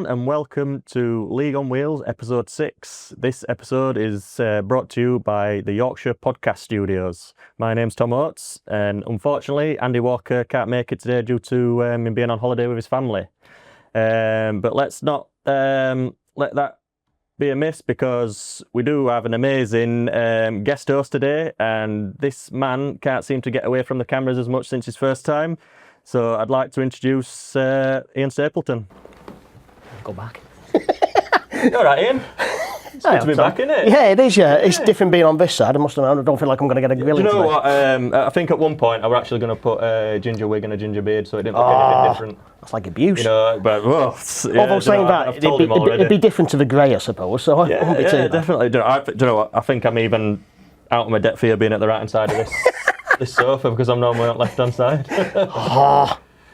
everyone, and welcome to League on Wheels, episode 6. This episode is brought to you by the Yorkshire Podcast Studios. My name's Tom Oates, and unfortunately, Andy Walker can't make it today due to him being on holiday with his family. But let's not let that be a miss, because we do have an amazing guest host today, and this man can't seem to get away from the cameras as much since his first time. So I'd like to introduce Ian Stapleton. Go back. You all right, Ian? It's good to be back, isn't it? Yeah, it is, yeah. It's different being on this side. I don't feel like I'm going to get a grill into You know this. what? I think at one point I were actually going to put a ginger wig and a ginger beard, so it didn't look anything different. That's like abuse. You know, but well, yeah, although saying that, it'd be different to the grey, I suppose. So I won't be too definitely. Do you know what? I think I'm even out of my depth here being at the right hand side of this sofa, because I'm normally on left hand side.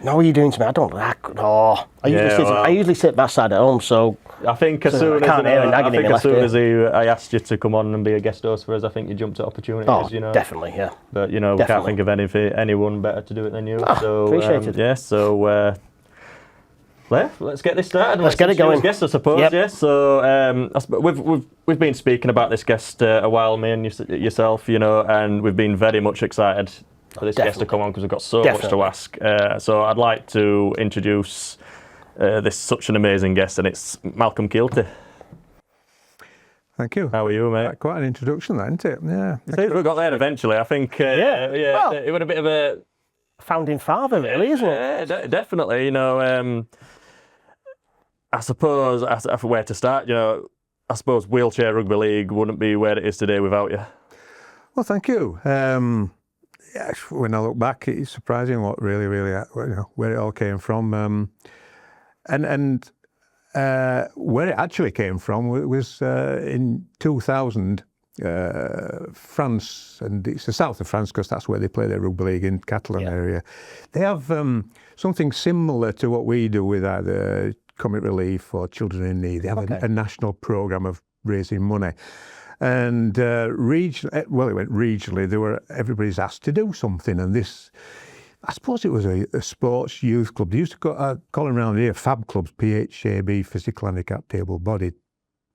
No, what are you doing to me? I don't like. I usually sit that side at home, so I think as soon as I asked you to come on and be a guest host for us, I think you jumped at opportunities. Oh, you know, definitely, yeah. But you know, we can't think of anyone better to do it than you. So appreciate it. Yeah, so let's get this started. Let's get it going. Guest, I suppose. Yep. Yeah. So we've been speaking about this guest a while, me and yourself, you know, and we've been very much excited for this guest to come on because we've got so much to ask. So I'd like to introduce this such an amazing guest, and it's Malcolm Kielty. Thank you. How are you, mate? Quite an introduction, that, isn't it? Yeah. I think we got there eventually. I think. Well, it was a bit of a founding father, really, isn't it? Yeah, definitely. You know, I suppose where to start. You know, I suppose Wheelchair Rugby League wouldn't be where it is today without you. Well, thank you. When I look back, it's surprising what really, where it all came from, and where it actually came from was in 2000, France, and it's the south of France because that's where they play their rugby league, in Catalan area. They have something similar to what we do with either comic relief or children in need. They have a national programme of raising money. And it went regionally. Everybody's asked to do something, and this, I suppose it was a sports youth club. They used to call them around here FAB clubs, PHAB, physical handicap, able-bodied.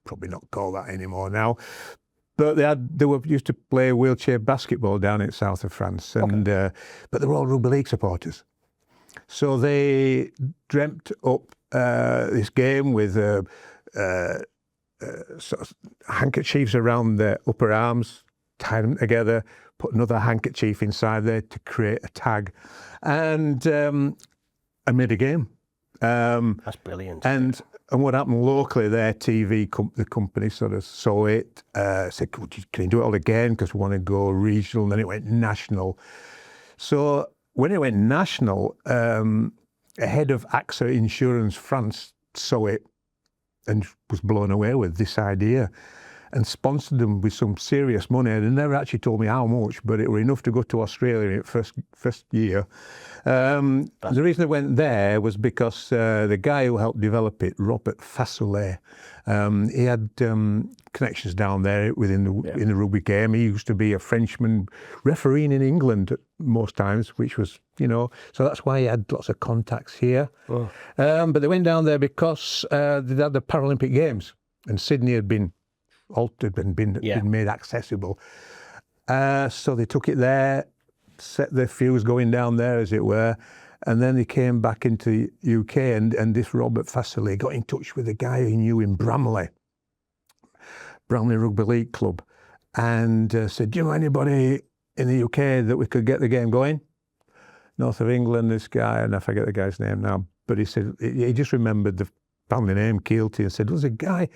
Probably not called that anymore now. But they used to play wheelchair basketball down in south of France, and but they were all rugby league supporters. So they dreamt up this game with sort of handkerchiefs around their upper arms, tie them together, put another handkerchief inside there to create a tag, and I made a game. That's brilliant. And what happened locally, their TV the company sort of saw it, said, "Can you do it all again? Because we want to go regional." And then it went national. So when it went national, a head of AXA Insurance France saw it and was blown away with this idea and sponsored them with some serious money. They never actually told me how much, but it were enough to go to Australia in its first year. The reason I went there was because the guy who helped develop it, Robert Fassolet, he had connections down there in the rugby game. He used to be a Frenchman refereeing in England most times, which was, you know, so that's why he had lots of contacts here. Oh. But they went down there because they had the Paralympic Games, and Sydney had been altered and been made accessible. So they took it there, set their fuse going down there, as it were, and then they came back into UK, and this Robert Fassolet got in touch with a guy he knew in Bramley Rugby League Club, and said, "Do you know anybody in the UK that we could get the game going?" North of England, this guy, and I forget the guy's name now, but he said he just remembered the family name, Kielty, and said, "There's a guy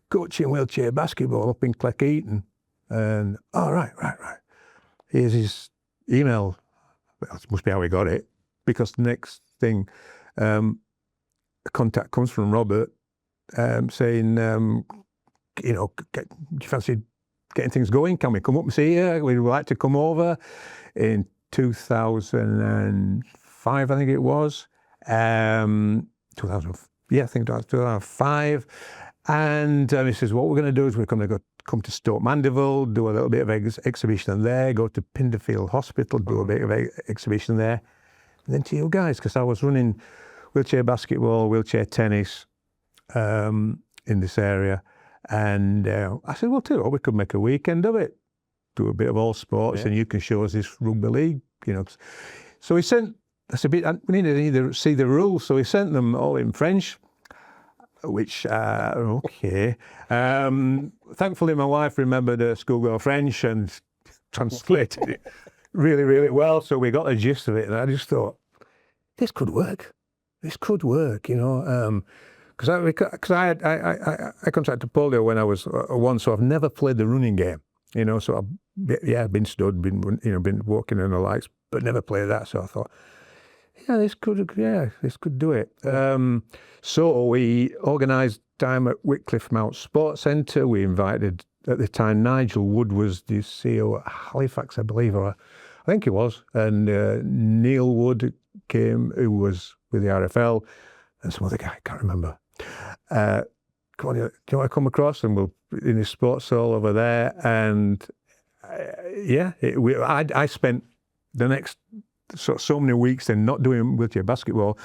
coaching wheelchair basketball up in Cleckheaton." And, right. Here's his email. Well, this must be how he got it, because the next thing, a contact comes from Robert saying, you know, do you fancy getting things going? Can we come up and see you? We'd like to come over. In 2005, I think it was. 2005. And he says, what we're going to do is we're going to come to Stoke Mandeville, do a little bit of exhibition there, go to Pinderfield Hospital, do a bit of exhibition there, and then to you guys, because I was running wheelchair basketball, wheelchair tennis, in this area. And I said, well, tell you what, we could make a weekend of it, do a bit of all sports, and you can show us this rugby league, you know. So he sent, that's a bit, we need to see the rules. So he sent them all in French, which, okay. Thankfully, my wife remembered schoolgirl French and translated it really, really well. So we got the gist of it. And I just thought, this could work. This could work, you know. Because I contracted polio when I was one, so I've never played the running game, you know. So I've been stood, been walking in the lights, but never played that. So I thought, this could do it. So we organised time at Wycliffe Mount Sports Centre. We invited, at the time, Nigel Wood was the CEO at Halifax, I believe, or I think he was, and Neil Wood came, who was with the RFL, and some other guy, I can't remember. Come on, do you want to come across? And we'll in his sports hall over there, and I spent the next so many weeks then not doing wheelchair basketball,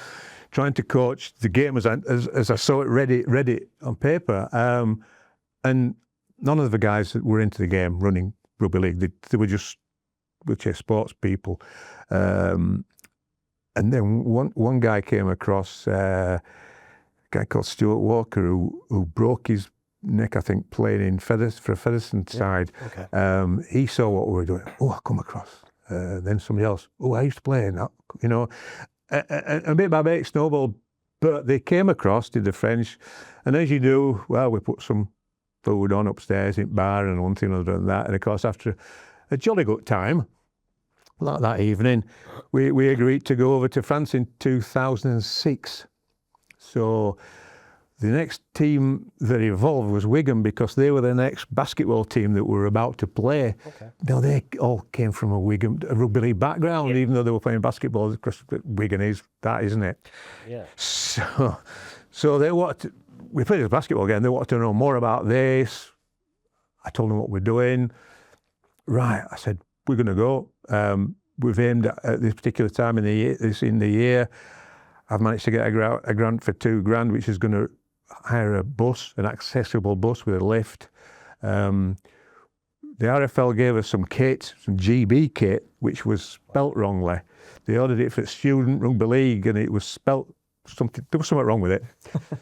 trying to coach the game as I saw it ready on paper. And none of the guys that were into the game running rugby league, they were just wheelchair sports people. And then one guy came across, a guy called Stuart Walker, who broke his neck, I think, playing in for Featherstone side. Okay. He saw what we were doing. Oh, I come across. Then somebody else. Oh, I used to play in that, you know. And bit by bit snowballed. But they came across, did the French, and as you do, well, we put some food on upstairs in bar and one thing other than that. And of course, after a jolly good time, like that evening, we agreed to go over to France in 2006. So the next team that evolved was Wigan, because they were the next basketball team that were about to play. Okay. Now, they all came from a rugby league background, even though they were playing basketball, because Wigan is that, isn't it? Yeah. So they wanted we played this basketball game. They wanted to know more about this. I told them what we're doing. Right, I said, we're going to go. We've aimed at this particular time in the year. I've managed to get a grant for $2,000, which is going to hire a bus, an accessible bus with a lift. The RFL gave us some kit, some GB kit, which was spelt wrongly. They ordered it for Student Rugby League, and it was spelt something. There was something wrong with it.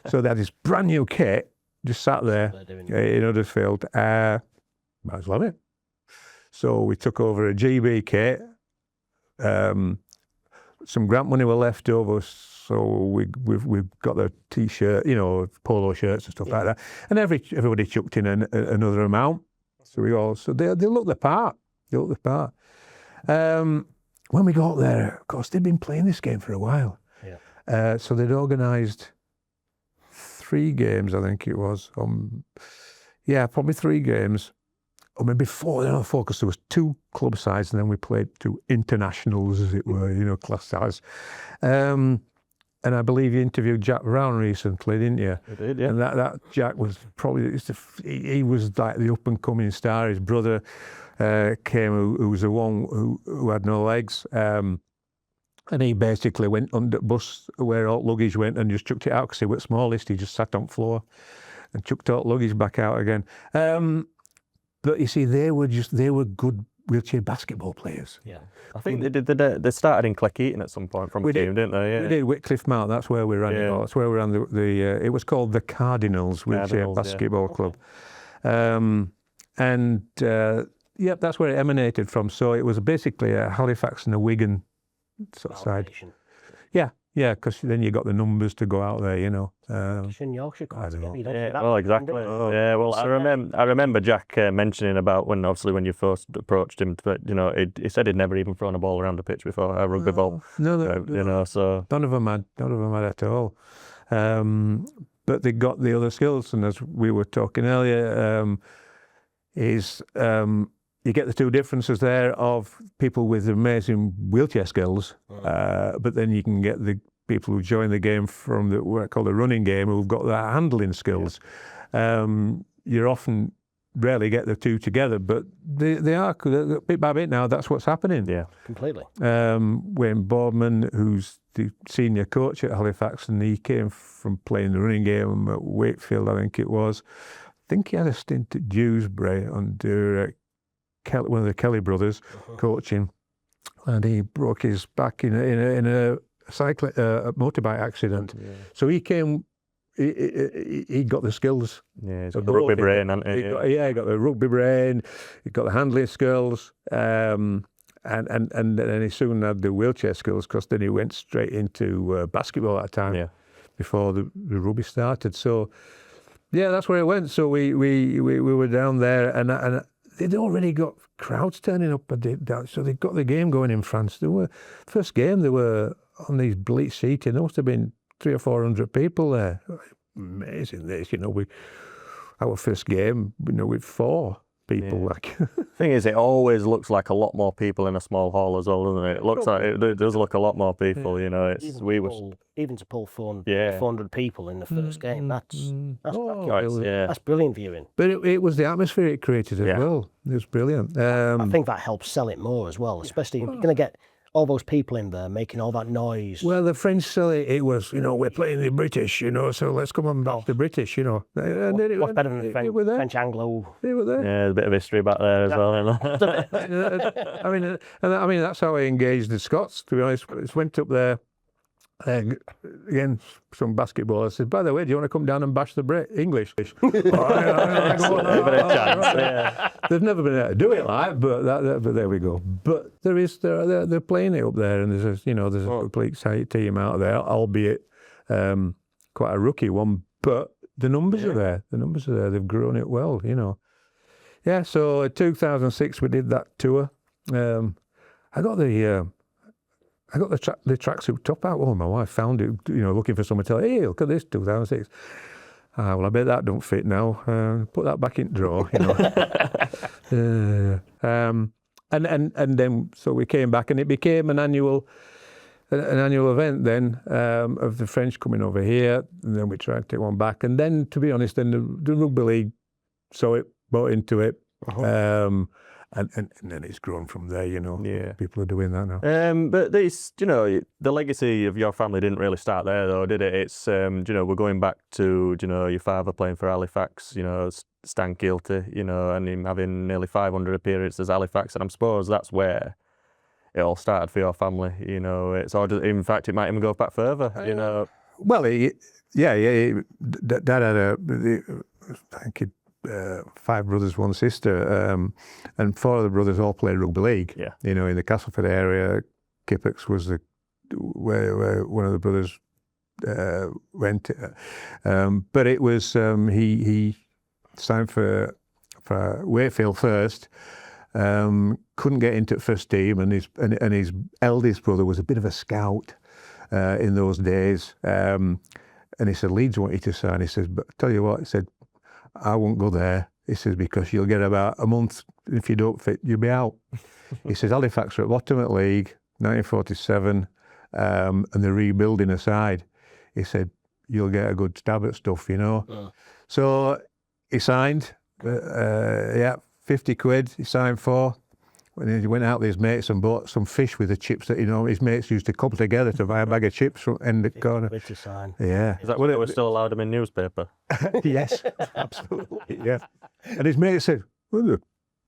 So they had this brand new kit just sat there in Huddersfield. Might as well have it. So we took over a GB kit. Some grant money were left over, so we've got the T-shirt, polo shirts and stuff like that. And everybody chucked in another amount. So they look the part. They look the part. When we got there, of course, they'd been playing this game for a while. Yeah. So they'd organised 3 games, I think it was. Probably 3 games. Or maybe 4, because there was 2 club sides, and then we played 2 internationals, as it were, class size. And I believe you interviewed Jack Brown recently, didn't you? I did, yeah. And that Jack was probably, he was like the up-and-coming star. His brother came, who was the one who had no legs. And he basically went under bus where all luggage went and just chucked it out, because he was smallest. He just sat on the floor and chucked all luggage back out again. But you see, they were good wheelchair basketball players. Yeah, I think they started in Cleckheaton at some point from a team, didn't they? Yeah. We did Wycliffe Mount. That's where we ran it. That's where we ran the. It was called the Cardinals Wheelchair Basketball Club, that's where it emanated from. So it was basically a Halifax and a Wigan sort of side. Yeah, because then you got the numbers to go out there, in Yorkshire, I don't know. Well, exactly. Yeah, well, I remember Jack mentioning about when you first approached him, but he said he'd never even thrown a ball around the pitch before, a rugby ball. No, so none of them had at all. But they got the other skills, and as we were talking earlier, you get the 2 differences there of people with amazing wheelchair skills, but then you can get the people who join the game from what I call the running game, who've got the handling skills. You're often rarely get the two together, but they are bit by bit now. That's what's happening. Yeah, completely. Wayne Boardman, who's the senior coach at Halifax, and he came from playing the running game at Wakefield, I think it was. I think he had a stint at Dewsbury under one of the Kelly brothers coaching, and he broke his back in a motorbike accident. Yeah. So he came. He got the skills. Yeah, he's got the rugby brain, hasn't he? He got the rugby brain. He got the handling skills, and then he soon had the wheelchair skills, because then he went straight into basketball at that time. Yeah. Before the rugby started. So yeah, that's where it went. So we were down there, and they'd already got crowds turning up. So they got the game going in France. First game, they were on these bleach seating. There must have been 300 or 400 people there. Amazing this, our first game, with 4 people. Yeah. Like, thing is, it always looks like a lot more people in a small hall as well, doesn't it? It looks like it does look a lot more people. Yeah. Even to pull 400 people in the first game. That's brilliant viewing. But it was the atmosphere it created as well. It was brilliant. I think that helps sell it more as well, especially if you're going to get all those people in there making all that noise. Well, the French sell it was, we're playing the British, so let's come on back the British, And what's better than the French Anglo? They were there. Yeah, there's a bit of history back there as well. I mean, that's how I engaged the Scots, to be honest. I just went up there, again, some basketball. I said, by the way, do you want to come down and bash the English? They've never been able to do it but there we go. But they're playing it up there, and there's a complete team out there, albeit quite a rookie one, but the numbers are there. They've grown it well, Yeah, so in 2006 we did that tour. I got the tracksuit top out. My wife found it, looking for someone to tell her, hey, look at this, 2006. Well, I bet that don't fit now. Put that back in the drawer, and then so we came back, and it became an annual event then of the French coming over here, and then we tried to take one back, and then, to be honest, then the Rugby League saw it, bought into it. And then it's grown from there, Yeah. People are doing that now. But this, the legacy of your family didn't really start there, though, did it? It's, we're going back to, your father playing for Halifax, Stan Kielty, and him having nearly 500 appearances as Halifax, and I suppose that's where it all started for your family. In fact, it might even go back further. Well, Dad had I think 5 brothers, 1 sister, and 4 of the brothers all played rugby league. Yeah. In the Castleford area. Kippax was where one of the brothers went. But it was he signed for Wakefield first. Couldn't get into first team, and his eldest brother was a bit of a scout in those days. And he said, Leeds want you to sign. He says, but tell you what, he said, I won't go there. He says, because you'll get about a month. If you don't fit, you'll be out. He says, Halifax are at bottom at league, 1947, and they're rebuilding a side. He said, you'll get a good stab at stuff, So he signed, 50 quid he signed for. When he went out with his mates and bought some fish with the chips that, his mates used to cobble together to buy a bag of chips from end the corner. Quid to sign. Yeah. Is that when it was still allowed him in newspaper? Yes, absolutely, yeah. And his mate said, where did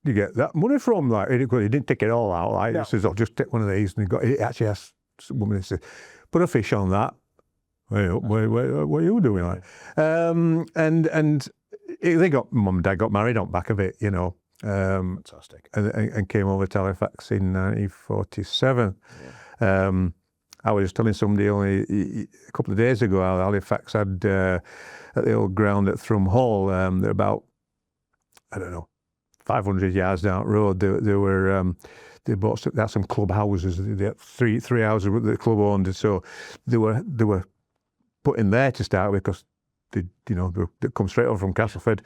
you get that money from? Like, he didn't take it all out. Like, He says, I'll just take one of these. And he actually asked someone, he said, put a fish on that. What are you doing? Like? Mum and Dad got married on the back of it, Fantastic. And came over to Halifax in 1947. Yeah. I was telling somebody only a couple of days ago how Halifax had at the old ground at Thrum Hall. They're about, 500 yards down the road. They had some club houses. They had three houses that the club owned, so they were put in there to start with, because they come straight over from Castleford.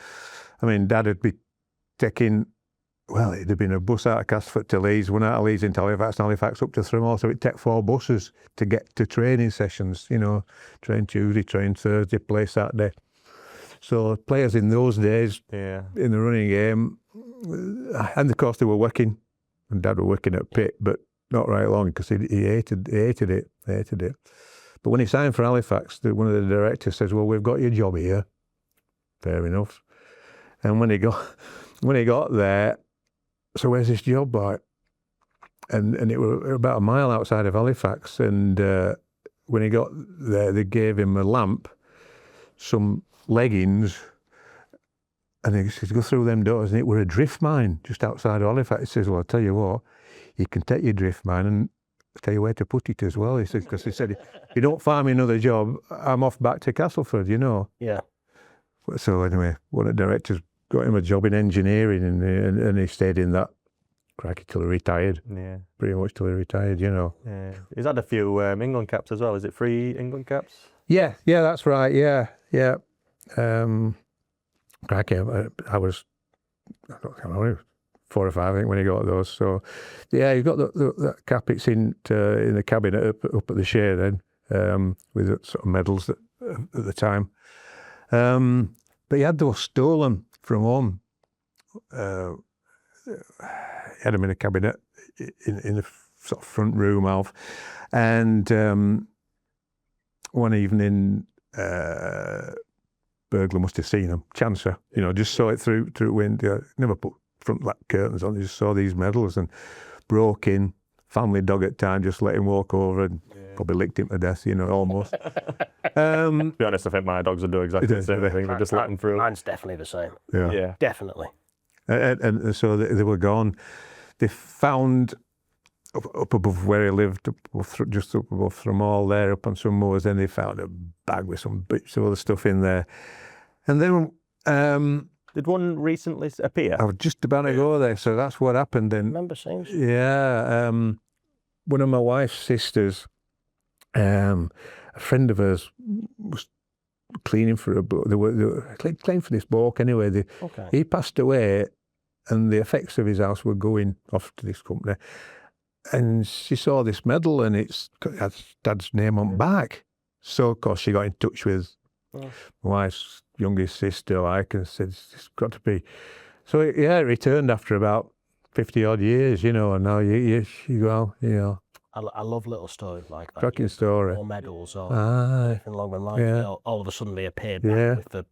I mean, Dad would be taking, it'd have been a bus out of Castleford to Leeds, one out of Leeds into Halifax, and Halifax up to Thrum Hall. So it'd take 4 buses to get to training sessions, train Tuesday, train Thursday, play Saturday. So players in those days, in the running game, and of course they were working, and Dad were working at Pitt, but not right long because he hated it. But when he signed for Halifax, one of the directors says, "Well, we've got your job here." Fair enough. And when he got there, so where's this job like? And it were about a mile outside of Halifax. And when he got there, they gave him a lamp, some leggings, and he says, "Go through them doors." And it were a drift mine just outside of Halifax. He says, "Well, I'll tell you what, you can take your drift mine and I'll tell you where to put it as well." He says, because he said, "If you don't find me another job, I'm off back to Castleford, you know." Yeah. So anyway, one of the directors got him a job in engineering, and he stayed in that, crikey, till he retired. Yeah. Pretty much till he retired, you know. Yeah. He's had a few England caps as well. Is it 3 England caps? Yeah, that's right. Yeah. Crikey, I was, I don't know, 4 or 5, I think, when he got those. So, yeah, he got that cap. It's in the cabinet up at the Share then, with the sort of medals at the time. But he had those stolen from home. He had them in a cabinet in the sort of front room of, and one evening, burglar must have seen them. Chancer, you know, just saw it through window. Never put front black curtains on. He just saw these medals and broke in. Family dog at time, just let him walk over and probably licked him to death, you know, almost. To be honest, I think my dogs would do exactly the same thing. They just let them through. Mine's definitely the same. Yeah. Definitely. And so they were gone. They found up above where he lived, just up above Thromall there, up on some moors, then they found a bag with some bits of other stuff in there. And then... did one recently appear? I was just about to go there, so that's what happened. And I remember seeing some. Yeah. One of my wife's sisters, a friend of hers was cleaning for a bloke. They were cleaning for this bloke anyway. He passed away, and the effects of his house were going off to this company. And she saw this medal, and it's got Dad's name on back. So, of course, she got in touch with my wife's youngest sister, and said, "It's got to be." So, it returned after about 50 odd years, you know, and now you go, you know. I love little stories like that. Cracking story. Or medals or anything along the lines. Yeah. All of a sudden they appeared back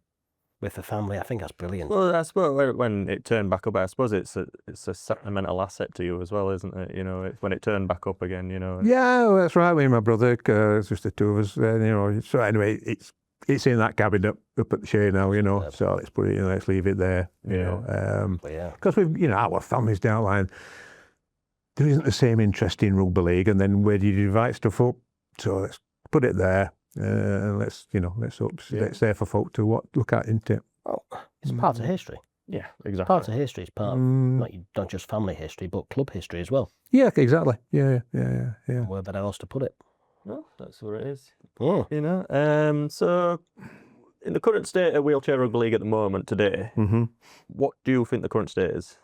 with the family. I think that's brilliant. Well, I suppose when it turned back up, I suppose it's a sentimental asset to you as well, isn't it? You know, when it turned back up again, you know. Yeah, well, that's right. Me and my brother, it's just the two of us, you know. So anyway, it's in that cabinet up at the Share now, you know. So let's put it, you know, let's leave it there, you know. Because we've, you know, our family's down the line. There isn't the same interest in rugby league, and then where do you divide stuff up? So let's put it there, and let's hope it's there for folk to look at, isn't it? Well, it's part of history. Yeah, exactly. Part of history. It's part of not just family history, but club history as well. Yeah, exactly. Yeah. Where better else to put it? Well, that's what it is. Yeah. You know. So, in the current state of Wheelchair Rugby League at the moment today, what do you think the current state is,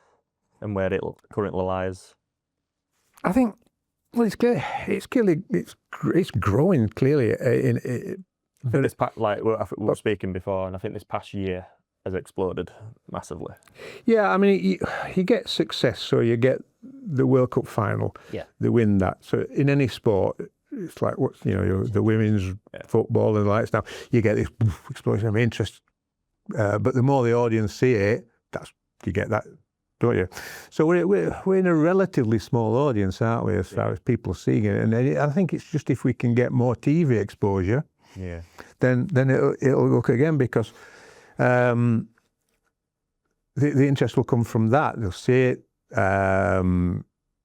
and where it currently lies? I think, well, it's growing clearly. Like we were speaking before, and I think this past year has exploded massively. Yeah, I mean, you get success, so you get the World Cup final. Yeah, they win that. So in any sport, it's like the women's football and like stuff. You get this explosion of interest, but the more the audience see it, you get that. Don't you? So we're in a relatively small audience, aren't we, as far as people seeing it? And I think it's just if we can get more TV exposure, then it'll look again, because the interest will come from that. They'll see it.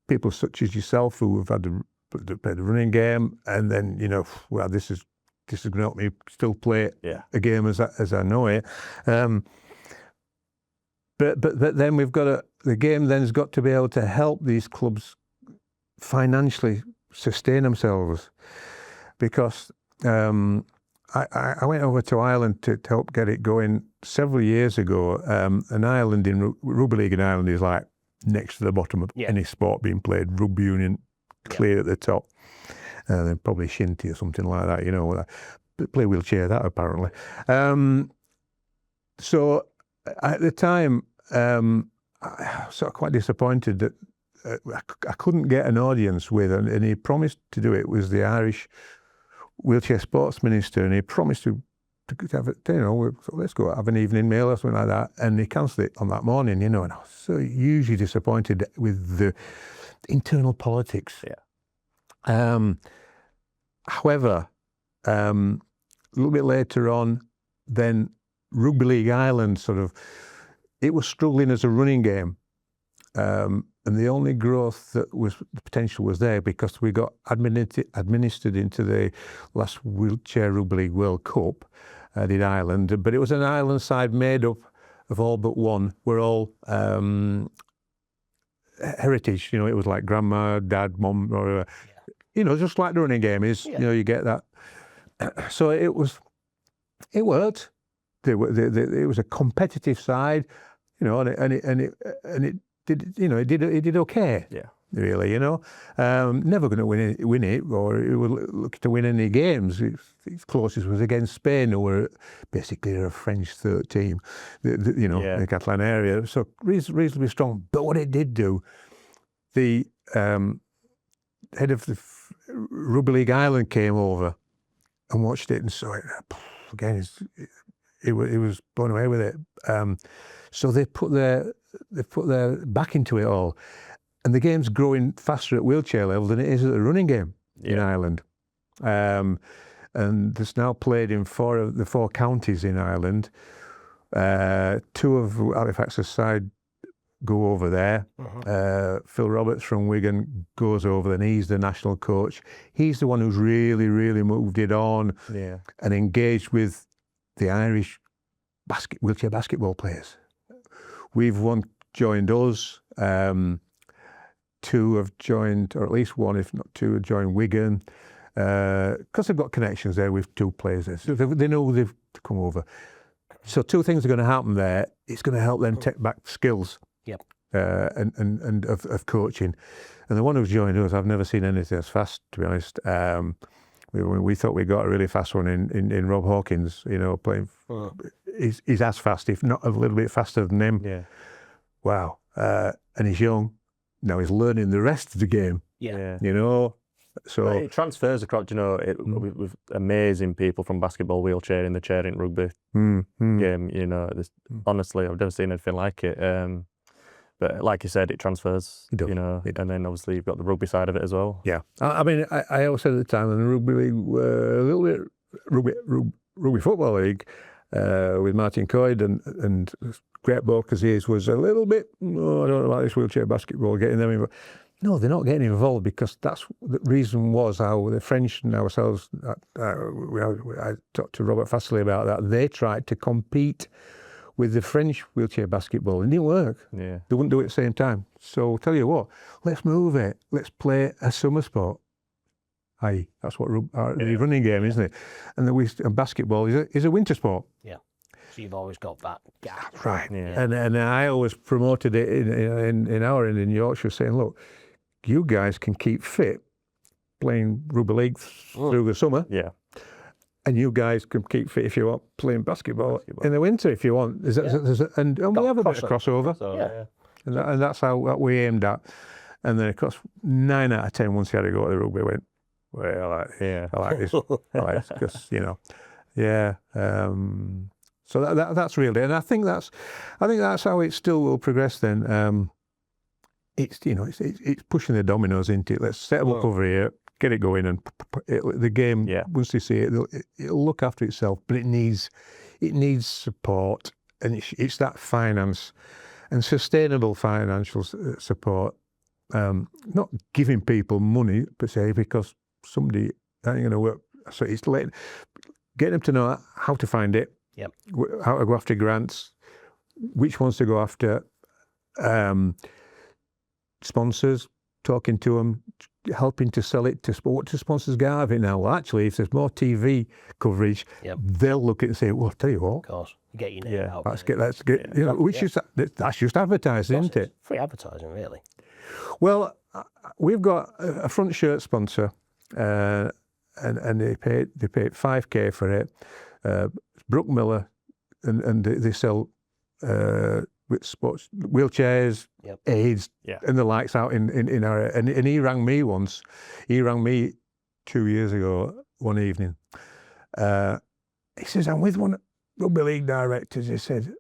People such as yourself who have had the running game, and then well, this is going to help me still play a game as I know it. But then we've got the game then's got to be able to help these clubs financially sustain themselves, because I went over to Ireland to help get it going several years ago. And Ireland in rugby league in Ireland is like next to the bottom of any sport being played. Rugby union clear at the top, and then probably shinty or something like that. Play wheelchair that apparently. So at the time, I was sort of quite disappointed that I couldn't get an audience with, and he promised to do it, was the Irish wheelchair sports minister, and he promised to have it, let's go have an evening meal or something like that, and he cancelled it on that morning, and I was so hugely disappointed with the internal politics. Yeah. However, a little bit later on, then Rugby League Ireland it was struggling as a running game. And the only growth that the potential was there because we got administered into the last Wheelchair Rugby League World Cup, did Ireland. But it was an Ireland side made up of all but one. We're all heritage, it was like grandma, dad, mum, or, just like the running game is, you get that. So it worked. It was a competitive side, and it did okay. Yeah. Really, never going to win it, or it would look to win any games. Its closest was against Spain, who were basically a French third team, the Catalan area. So reasonably strong. But what it did do, the head of the Rugby League Ireland came over and watched it and saw it. Again, he was blown away with it. So they put their back into it all. And the game's growing faster at wheelchair level than it is at the running game in Ireland. And it's now played in 4 of the 4 counties in Ireland. 2 of Halifax's side go over there. Phil Roberts from Wigan goes over, and he's the national coach. He's the one who's really, really moved it on and engaged with the Irish wheelchair basketball players. One joined us. 2 have joined, or at least 1, if not 2, have joined Wigan, because they've got connections there with 2 players there. So they know they've come over. So 2 things are going to happen there. It's going to help them take back skills and of coaching. And the one who's joined us, I've never seen anything as fast, to be honest. We thought we got a really fast one in Rob Hawkins, playing. He's as fast, if not a little bit faster than him. Yeah. Wow. And he's young. Now he's learning the rest of the game. Yeah. So but it transfers across, with amazing people from basketball, wheelchair, in the chairing rugby game. Honestly, I've never seen anything like it. But like you said, it transfers, it does. And then obviously you've got the rugby side of it as well. Yeah. I mean, I always said at the time, the Rugby League were a little bit rugby football league with Martin Coyd and great bloke as he is, was a little bit, I don't know about this wheelchair basketball, getting them involved. No, they're not getting involved because that's the reason was how the French and ourselves, I talked to Robert Fastley about that, they tried to compete with the French wheelchair basketball. It didn't work. Yeah. They wouldn't do it at the same time. So I'll tell you what, let's move it. Let's play a summer sport. That's what the running game, isn't it? And basketball is a winter sport. Yeah. So you've always got that gap. Right. Yeah. And I always promoted it in our end in Yorkshire, saying, look, you guys can keep fit playing rugby league through the summer. Yeah. And you guys can keep fit if you want playing basketball in the winter if you want. And we have a bit of crossover. And that's how we aimed at. And then, of course, 9 out of 10, once you had to go to the rugby, went, well, I like this. I like this because, So that's really, and I think that's how it still will progress. Then it's pushing the dominoes into it. Let's set them up over here, get it going, and the game. Once they see it, it'll look after itself. But it needs support, and it's that finance and sustainable financial support. Not giving people money per se, because somebody ain't going to work. So it's getting them to know how to find it. Yep. How to go after grants, which ones to go after, sponsors, talking to them, helping to sell it to what do sponsors get out of it now? Well, actually, if there's more TV coverage, they'll look at it and say, well, I'll tell you what. Of course. Get your name out. Let's get that's just advertising, isn't it? Free advertising, really. Well, we've got a front shirt sponsor, and they paid $5,000 for it. Brooke Miller and they sell sports wheelchairs, aids, and the likes out in our area. And he rang me once. He rang me 2 years ago one evening. He says, I'm with one of rugby league directors. He said,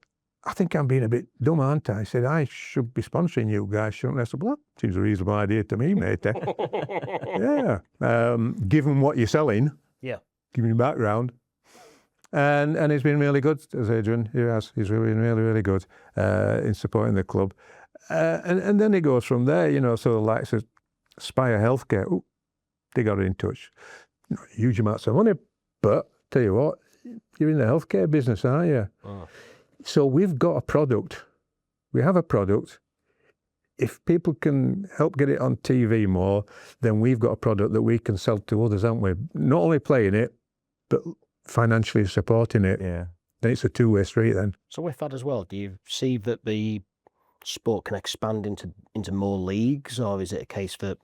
I think I'm being a bit dumb, aren't I? He said, I should be sponsoring you guys, shouldn't I? I said, well, that seems a reasonable idea to me, mate. Yeah. Given what you're selling, given your background. And he's been really good, as Adrian. He has. He's been really, really good in supporting the club. And then it goes from there, so the likes of Spire Healthcare, they got in touch. Not huge amounts of money, but tell you what, you're in the healthcare business, aren't you? Oh. So we've got a product. We have a product. If people can help get it on TV more, then we've got a product that we can sell to others, haven't we? Not only playing it, but financially supporting it. Yeah. Then it's a two-way street then. So with that as well, do you see that the sport can expand into more leagues, or is it a case that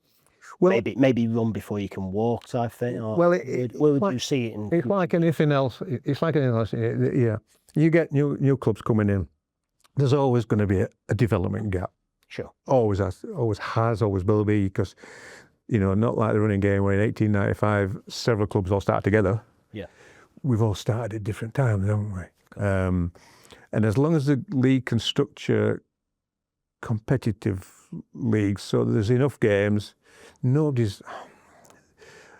maybe run before you can walk type thing? Or where would you see it? It's like anything else. It's like anything else. Yeah. You get new clubs coming in. There's always going to be a development gap. Sure. Always will be, because, not like the running game where in 1895 several clubs all start together. Yeah. We've all started at different times, haven't we? And as long as the league can structure competitive leagues so there's enough games,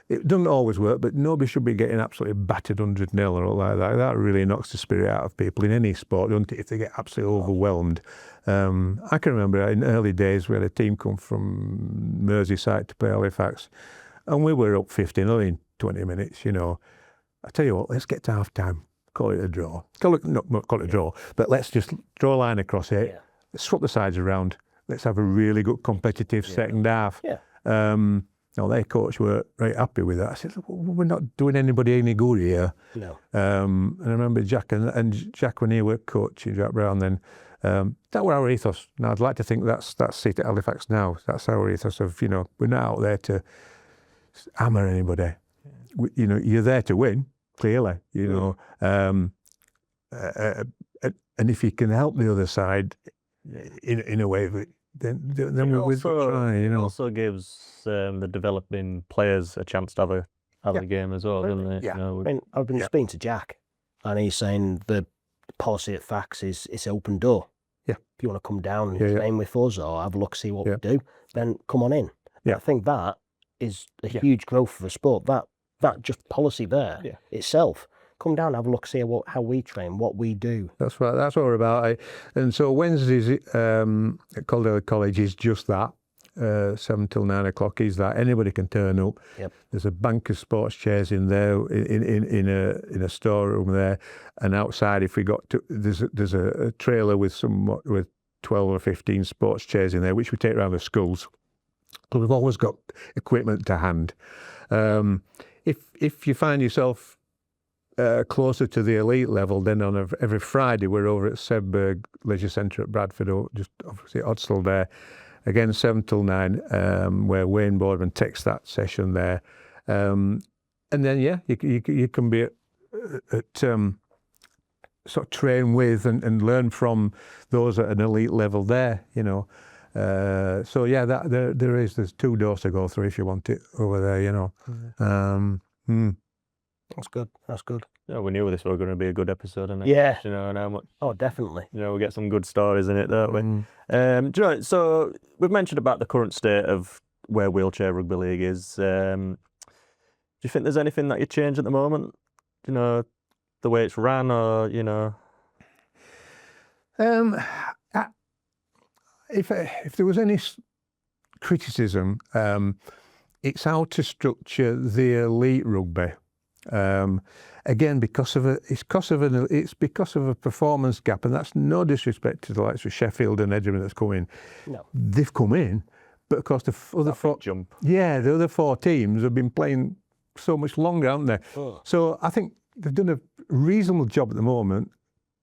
it doesn't always work, but nobody should be getting absolutely battered 100-0 or like that. That really knocks the spirit out of people in any sport, doesn't it, if they get absolutely overwhelmed. I can remember in early days we had a team come from Merseyside to play Halifax, and we were up 15-0 in 20 minutes, I tell you what, let's get to half-time, call it a draw. Not call it a draw, but let's just draw a line across it, let's swap the sides around, let's have a really good competitive second half. Yeah. No, their coach were very happy with that. I said, we're not doing anybody any good here. No. And I remember Jack and Jack, when he were coaching, Jack Brown then, that were our ethos. Now, I'd like to think that's it at Halifax now. That's our ethos of, we're not out there to hammer anybody. You're there to win, clearly, and if you can help the other side in a way that, then we're trying, It also gives the developing players a chance to have a game as well, doesn't it? Yeah. I've been speaking to Jack, and he's saying the policy at Fax is it's open door. Yeah. If you want to come down and train with us or have a look, see what we do, then come on in. Yeah. I think that is a huge growth for the sport. That just policy there itself. Come down, have a look, see how we train, what we do. That's right. That's what we're about. And so Wednesdays at Caldwell College is just that. 7 till 9 o'clock is that. Anybody can turn up. Yep. There's a bank of sports chairs in there, in a storeroom there, and outside, if we got to, there's a trailer with 12 or 15 sports chairs in there, which we take around the schools. But we've always got equipment to hand. If you find yourself closer to the elite level, then on every Friday we're over at Sedberg Leisure Centre at Bradford, or just obviously Odsel there. Again, 7 till 9, where Wayne Boardman takes that session there. And then, you can be at sort of train with and learn from those at an elite level there, So, there's 2 doors to go through if you want it over there, That's good. Yeah, we knew this was going to be a good episode, and yeah, and how much. Oh, definitely. We get some good stories in it, don't we? So we've mentioned about the current state of where Wheelchair Rugby League is. Do you think there's anything that you change at the moment? The way it's ran, or If there was any criticism, it's how to structure the elite rugby. Again, because of a performance gap, and that's no disrespect to the likes of Sheffield and Edinburgh that's come in. No, they've come in, but of course the other the other 4 teams have been playing so much longer, haven't they? Oh. So I think they've done a reasonable job at the moment,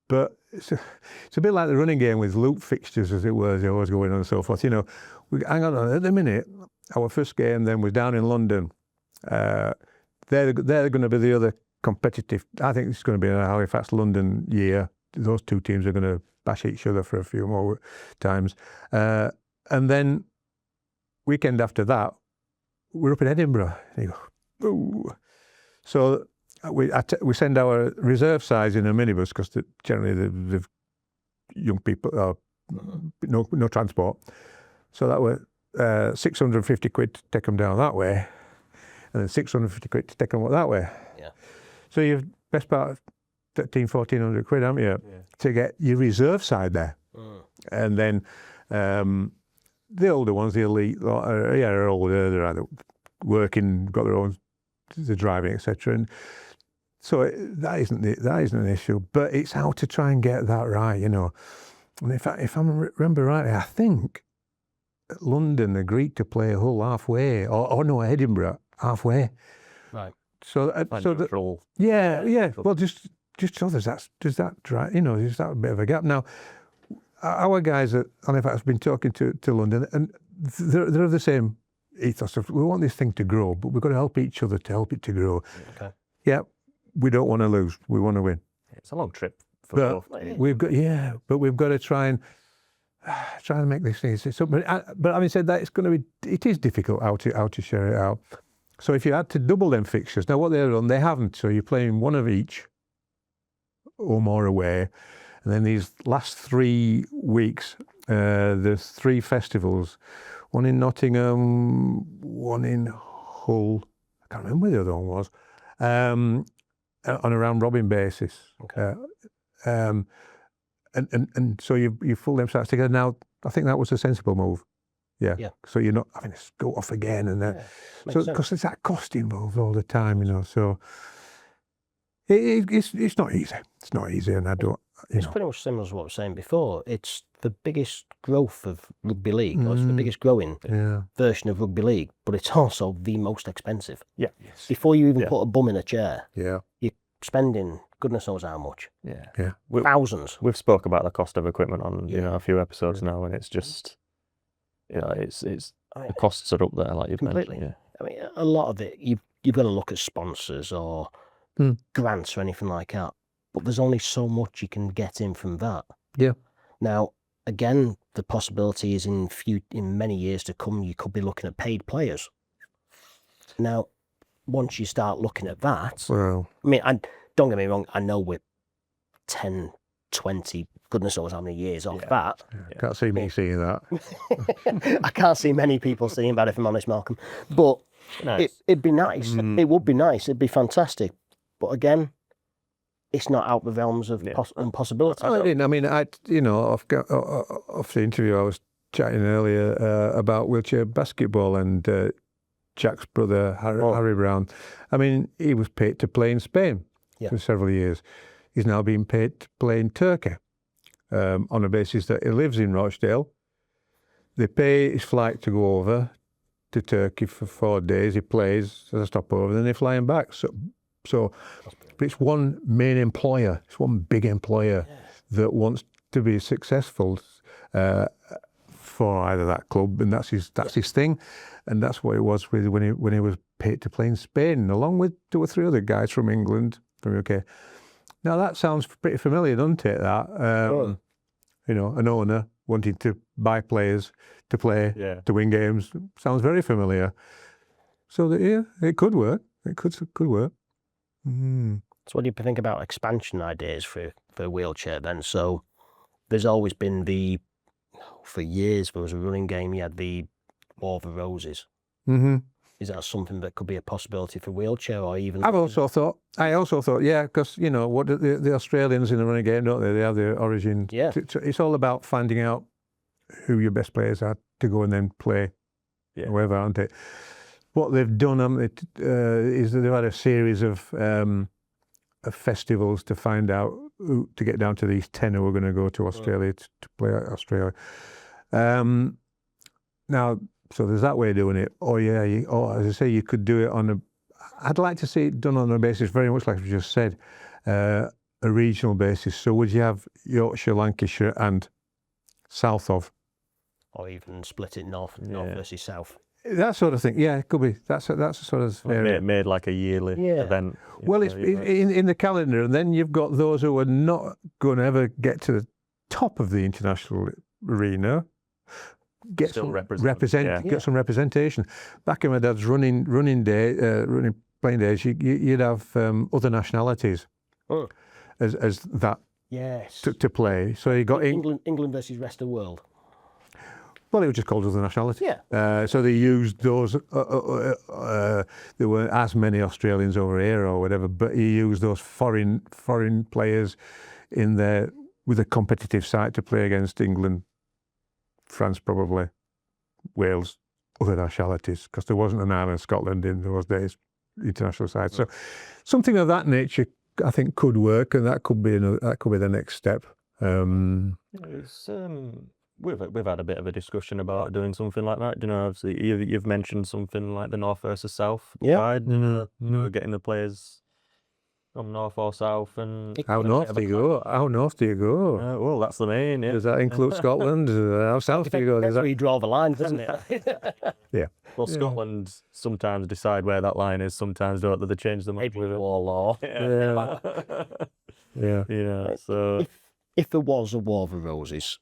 but it's a bit like the running game with loop fixtures, as it was always going on and so forth. Hang on, at the minute, our first game then was down in London. They're going to be the other competitive. I think it's going to be a Halifax London year those two teams are going to bash each other for a few more times. And then weekend after that, we're up in Edinburgh. And you go, ooh. So we send our reserve size in a minibus because generally the young people no transport. So that were 650 quid to take them down that way, and then 650 quid to take them up that way. Yeah. So you've best part of 1,400 quid, haven't you, to get your reserve side there. And then the older ones, the elite, are older. They're either working, got their own, they're driving, etc. And so that isn't an issue. But it's how to try and get that right, you know. And if I remember rightly, I think London agreed to play Hull halfway, or no, Edinburgh halfway. Right. So well, just so there's that right, you know, there's that bit of a gap. Now, our guys at Halifax have been talking to London, and they're of the same ethos of, we want this thing to grow, but we've got to help each other to help it to grow. Okay. Yeah, we don't want to lose, we want to win. It's a long trip for both. We've got we've got to try and make this thing. So, but having said that, it is difficult how to share it out. So if you had to double them fixtures, now what they've done, they haven't. So you're playing one of each or more away. And then these last 3 weeks, there's 3 festivals, one in Nottingham, one in Hull, I can't remember where the other one was, on a round robin basis. Okay. And so you pull them sides together. Now, I think that was a sensible move. Yeah. So you're not having to go off again, and so because there's that cost involved all the time, you know. So it's not easy. It's not easy, and I don't. It's pretty much similar to what I was saying before. It's the biggest growth of rugby league, or it's the biggest growing version of rugby league, but it's also the most expensive. Yeah. Before you even put a bum in a chair, you're spending goodness knows how much. Yeah. Thousands. We've spoke about the cost of equipment on a few episodes now, and it's just the costs are up there, like you've mentioned. Yeah. I mean, a lot of it you've got to look at sponsors or grants or anything like that. But there's only so much you can get in from that. Yeah. Now, again, the possibility is in many years to come, you could be looking at paid players. Now, once you start looking at that, well, I mean, don't get me wrong, I know we're 10, 20, goodness knows how many years off that. Can't see me seeing that. I can't see many people seeing that, if I'm honest, Malcolm. But it'd be nice. It would be nice. It'd be fantastic. But again, it's not out the realms of impossibility. I mean, off the interview, I was chatting earlier about wheelchair basketball, and Jack's brother, Harry Brown. I mean, he was paid to play in Spain for several years. He's now being paid to play in Turkey on a basis that he lives in Rochdale. They pay his flight to go over to Turkey for 4 days. He plays as a stopover, then they fly him back. So, but it's one main employer. It's one big employer that wants to be successful for either that club, and that's his thing, and that's what it was with when he was paid to play in Spain, along with 2 or 3 other guys from England, from UK. Now that sounds pretty familiar, doesn't it? That an owner wanting to buy players to play to win games sounds very familiar. So it could work. It could work. So what do you think about expansion ideas for wheelchair then? So there's always been for years there was a running game, you had the War of the Roses. Is that something that could be a possibility for wheelchair, or even? I also thought, because what the Australians in the running game, don't they? They have their origin. Yeah. It's all about finding out who your best players are to go and then play, whoever, aren't it? What they've done is that they've had a series of festivals to find out to get down to these 10 who are going to go to Australia to play Australia. Now, so there's that way of doing it. Or as I say, you could do it I'd like to see it done on a basis very much like we just said, a regional basis. So would you have Yorkshire, Lancashire, and south of? Or even split it north versus south. That sort of thing. Yeah, it could be. That's a sort of area. Made like a yearly event. Well, it's in the calendar, and then you've got those who are not going to ever get to the top of the international arena. Get Still some get some representation. Back in my dad's running playing days, you'd have other nationalities as that to play. So you got England versus rest of the world. Well, it was just called other nationalities. Yeah. So they used those. There weren't as many Australians over here or whatever, but he used those foreign players in there with a competitive side to play against England, France, probably Wales, other nationalities, because there wasn't an Ireland, Scotland in those days, international side. So something of that nature, I think, could work, and that could be the next step. We've had a bit of a discussion about doing something like that. You know, obviously you've mentioned something like the North versus South side. You know, getting the players from North or South, and how north do you go? How north do you go? Well, that's the main. Yeah. Does that include Scotland? How south do you go? That's where you draw the line, doesn't it? Yeah. Well, Scotland sometimes decide where that line is. Sometimes don't. They change them. Maybe with war law. Yeah. Yeah. So if there was a War of the Roses,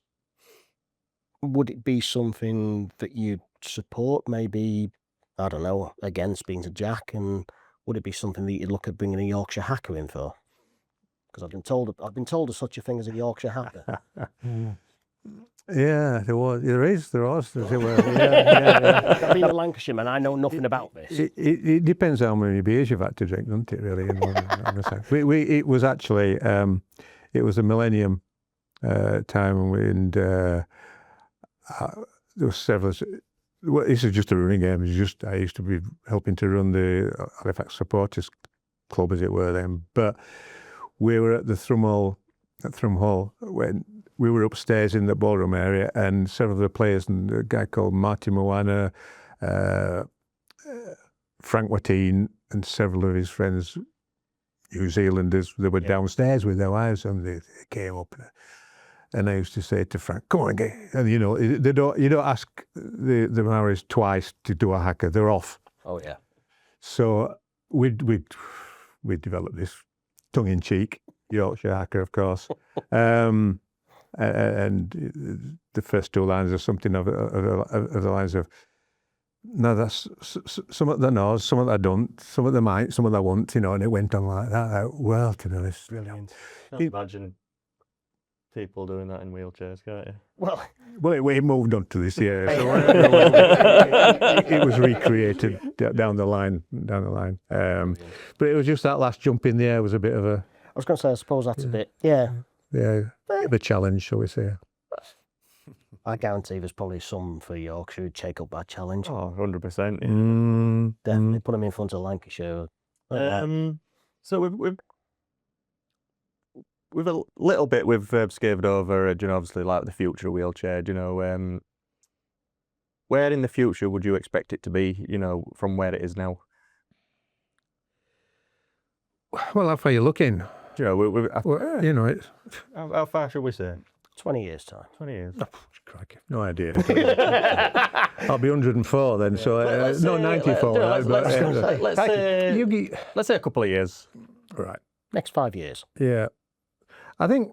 would it be something that you'd support? Maybe, I don't know, against being to Jack, and would it be something that you'd look at bringing a Yorkshire Hacker in for? Because I've been told of such a thing as a Yorkshire Hacker. Yeah, there is. I've been a Lancashire man. I know nothing about this. It depends how many beers you've had to drink, doesn't it? Really. It was actually it was a millennium time, and there were several. Well, this is just a running game. I used to be helping to run the Halifax Supporters Club, as it were, then. But we were at the Thrum Hall when we were upstairs in the ballroom area, and several of the players, and a guy called Marty Moana, Frank Watine, and several of his friends, New Zealanders, they were downstairs with their wives, and they came up. And I used to say to Frank, "Come on, get," and you don't ask the Maoris twice to do a hacker; they're off. Oh yeah. So we developed this tongue-in-cheek Yorkshire hacker, of course, and the first two lines are something of the lines of, "No, that's some of the no's, some of the don't, some of the might, some of the won't," and it went on like that. Well, to be honest, brilliant. Can't imagine people doing that in wheelchairs, can't you? Well, we moved on to this year, so it was recreated down the line. But it was just that last jump in the air was a bit of a. I was going to say, I suppose that's a bit, a challenge, shall we say? I guarantee there's probably some for Yorkshire who'd take up that challenge. Oh, 100%. Definitely put them in front of Lancashire. So we've a little bit skipped over, obviously like the future of wheelchair. Where in the future would you expect it to be? From where it is now. Well, how far are you looking? It's how far should we say? 20 years time. 20 years. Oh, crikey, no idea. I'll be 104 then, so no, 94. Let's say a couple of years. Right. Next 5 years. Yeah, I think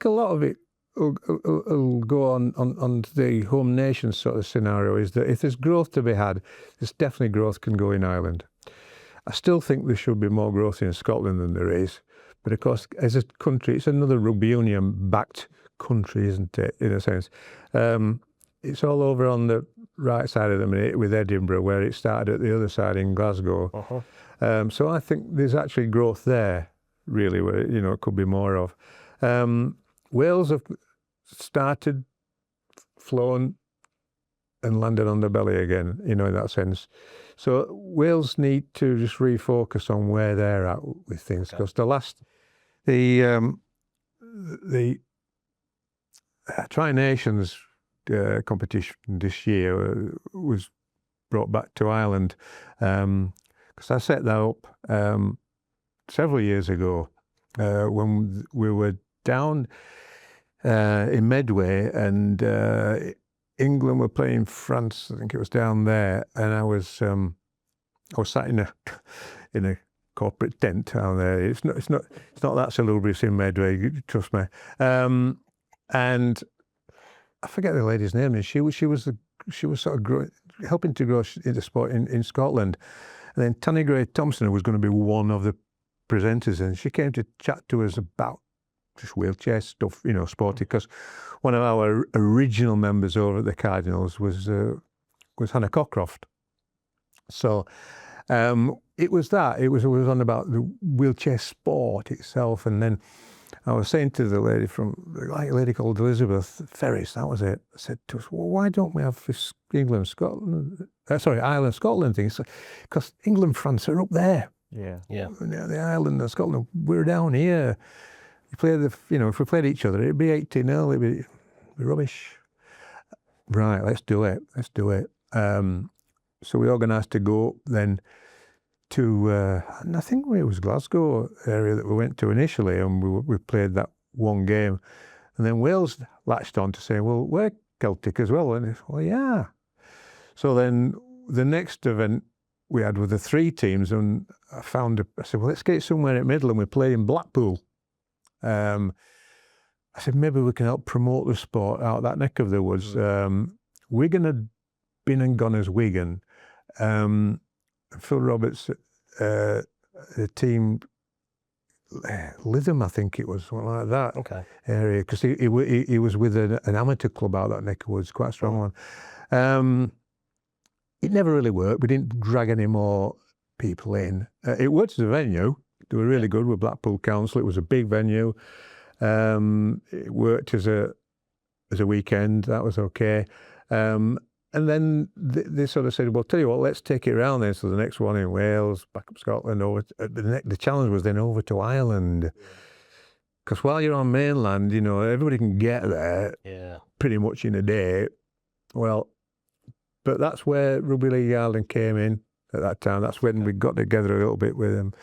a lot of it will go on the home nation sort of scenario. Is that if there's growth to be had, there's definitely growth can go in Ireland. I still think there should be more growth in Scotland than there is. But of course, as a country, it's another rugby union-backed country, isn't it, in a sense? It's all over on the right side of the minute with Edinburgh, where it started at the other side in Glasgow. So I think there's actually growth there, really, where, it could be more of. Wales have started, flown, and landed on the belly again, in that sense. So Wales need to just refocus on where they're at with things, because the Tri-Nations competition this year was brought back to Ireland, because I set that up several years ago when we were down in Medway, and England were playing France. I think it was down there, and I was sat in a corporate tent down there. It's not that salubrious in Medway, trust me. And I forget the lady's name. And she was sort of helping to grow into sport in Scotland. And then Tanny Gray Thompson was going to be one of the presenters, and she came to chat to us about just wheelchair stuff, sporty, because one of our original members over at the Cardinals was Hannah Cockcroft. So it was on about the wheelchair sport itself, and then I was saying to the lady a lady called Elizabeth Ferris, that was it. I said to us, well, why don't we have this Ireland, Scotland thing? Because England, France are up there. Yeah. The Ireland and Scotland, we're down here. You play if we played each other, it'd be 18-0, it'd be rubbish. Right, let's do it. So we organised to go then to, and I think it was Glasgow area that we went to initially, and we played that one game. And then Wales latched on to say, well, we're Celtic as well. And well, yeah. So then the next event we had with the 3 teams, and I said, well, let's get somewhere in the middle, and we played in Blackpool. I said, maybe we can help promote the sport out that neck of the woods. Wigan had been and gone as Wigan. Phil Roberts, the team, Lytham, I think it was, something like that area, because he was with an amateur club out that neck of woods, quite a strong one. It never really worked. We didn't drag any more people in. It worked as a venue. They were really good with Blackpool Council. It was a big venue. It worked as a weekend. That was okay. And then they sort of said, well, tell you what, let's take it around then. So the next one in Wales, back up Scotland, the challenge was then over to Ireland. Because while you're on mainland, everybody can get there pretty much in a day. Well, but that's where Rugby League Ireland came in at that time. That's when we got together a little bit with them.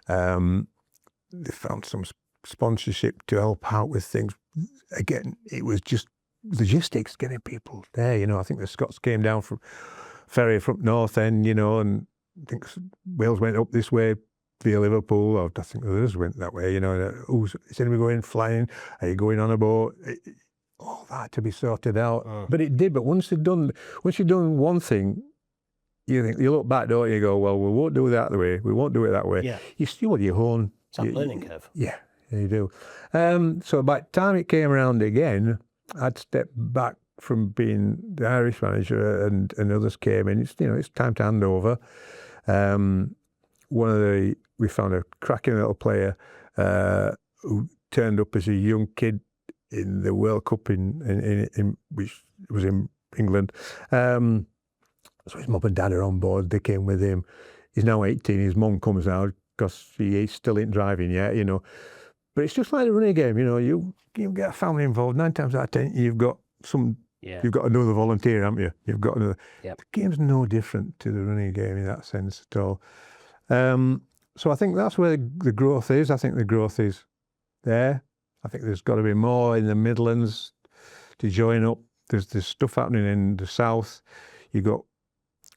They found some sponsorship to help out with things. Again, it was just logistics, getting people there. I think the Scots came down from ferry from North End, and I think Wales went up this way via Liverpool, or I think others went that way, is anybody going flying? Are you going on a boat? All that to be sorted out. But it did. But once you've done one thing, you look back, don't you? You go, well, we won't do that the way. We won't do it that way. Yeah. You still your own. It's that learning curve. Yeah, you do. So by the time it came around again, I'd stepped back from being the Irish manager, and others came in. It's time to hand over. We found a cracking little player who turned up as a young kid in the World Cup in which was in England. So his mum and dad are on board. They came with him. He's now 18. His mum comes out because he still ain't driving yet, But it's just like the running game, You get a family involved. 9 times out of 10, you've got you've got another volunteer, haven't you? You've got another. Yep. The game's no different to the running game in that sense at all. So I think that's where the growth is. I think the growth is there. I think there's got to be more in the Midlands to join up. There's stuff happening in the south. You've got